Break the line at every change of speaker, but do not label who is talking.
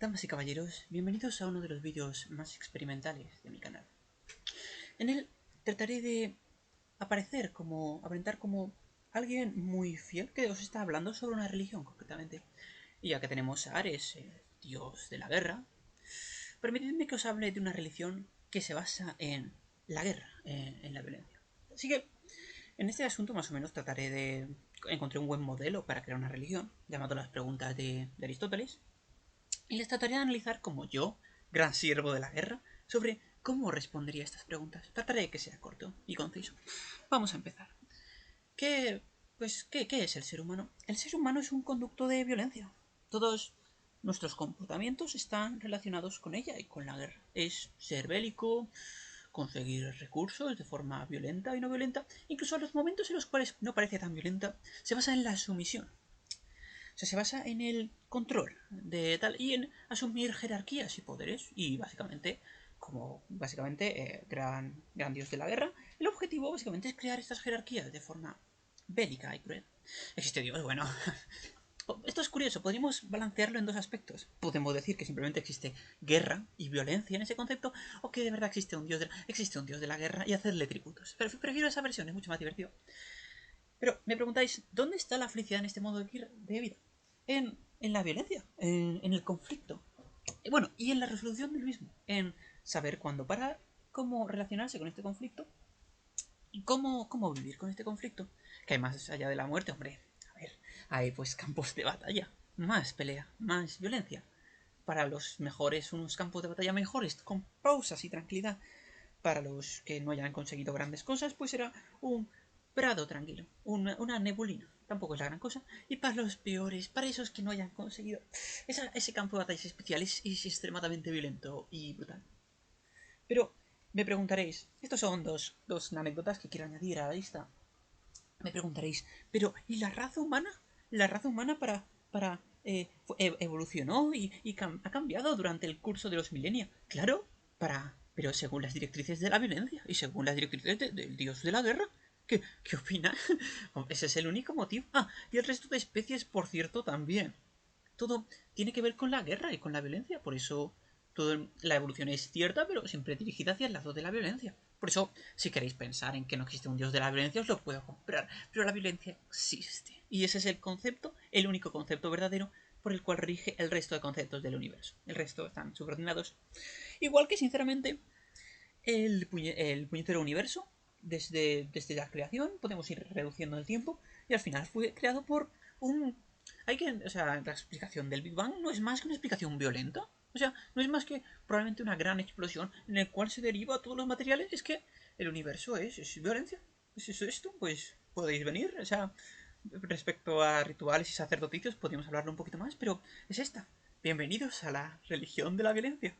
Damas y caballeros, bienvenidos a uno de los vídeos más experimentales de mi canal. En él trataré de aparentar como alguien muy fiel que os está hablando sobre una religión, concretamente. Y ya que tenemos a Ares, dios de la guerra, permitidme que os hable de una religión que se basa en la guerra, en la violencia. Así que, en este asunto más o menos trataré de... Encontré un buen modelo para crear una religión, llamado las preguntas de Aristóteles, y les trataré de analizar como yo, gran siervo de la guerra, sobre cómo respondería a estas preguntas. Trataré de que sea corto y conciso. Vamos a empezar. ¿Qué es el ser humano? El ser humano es un conducto de violencia. Todos nuestros comportamientos están relacionados con ella y con la guerra. Es ser bélico, conseguir recursos de forma violenta y no violenta, incluso en los momentos en los cuales no parece tan violenta, se basa en la sumisión. O sea, se basa en el control de tal y en asumir jerarquías y poderes. Y básicamente, como gran dios de la guerra, el objetivo básicamente es crear estas jerarquías de forma bélica y cruel. Existe Dios, bueno. Esto es curioso, podríamos balancearlo en dos aspectos. Podemos decir que simplemente existe guerra y violencia en ese concepto, o que de verdad existe un dios de la guerra y hacerle tributos. Pero prefiero esa versión, es mucho más divertido. Pero me preguntáis, ¿dónde está la felicidad en este modo de vida? En la violencia, en el conflicto. Bueno, y en la resolución del mismo. En saber cuándo parar, cómo relacionarse con este conflicto y cómo vivir con este conflicto. Que hay más allá de la muerte, hombre. A ver, hay pues campos de batalla. Más pelea, más violencia. Para los mejores, unos campos de batalla mejores, con pausas y tranquilidad. Para los que no hayan conseguido grandes cosas, pues será un prado tranquilo, una nebulina, tampoco es la gran cosa. Y para los peores, para esos que no hayan conseguido, ese campo de batallas especial es extremadamente violento y brutal. Pero me preguntaréis, estos son dos anécdotas que quiero añadir a la lista. Me preguntaréis, pero ¿y la raza humana? La raza humana evolucionó y ha cambiado durante el curso de los milenios. Claro, pero según las directrices de la violencia y según las directrices del dios de la guerra. ¿Qué opina? Ese es el único motivo. Ah, y el resto de especies, por cierto, también. Todo tiene que ver con la guerra y con la violencia. Por eso la evolución es cierta, pero siempre dirigida hacia el lado de la violencia. Por eso, si queréis pensar en que no existe un dios de la violencia, os lo puedo comprar. Pero la violencia existe. Y ese es el concepto, el único concepto verdadero por el cual rige el resto de conceptos del universo. El resto están subordinados. Igual que, sinceramente, el puñetero universo, desde la creación, podemos ir reduciendo el tiempo, y al final fue creado por un... O sea, la explicación del Big Bang no es más que una explicación violenta. O sea, no es más que probablemente una gran explosión en el cual se deriva todos los materiales. Es que el universo es violencia. ¿Es eso esto? Pues podéis venir. O sea, respecto a rituales y sacerdoticios podríamos hablarlo un poquito más, pero es esta. Bienvenidos a la religión de la violencia.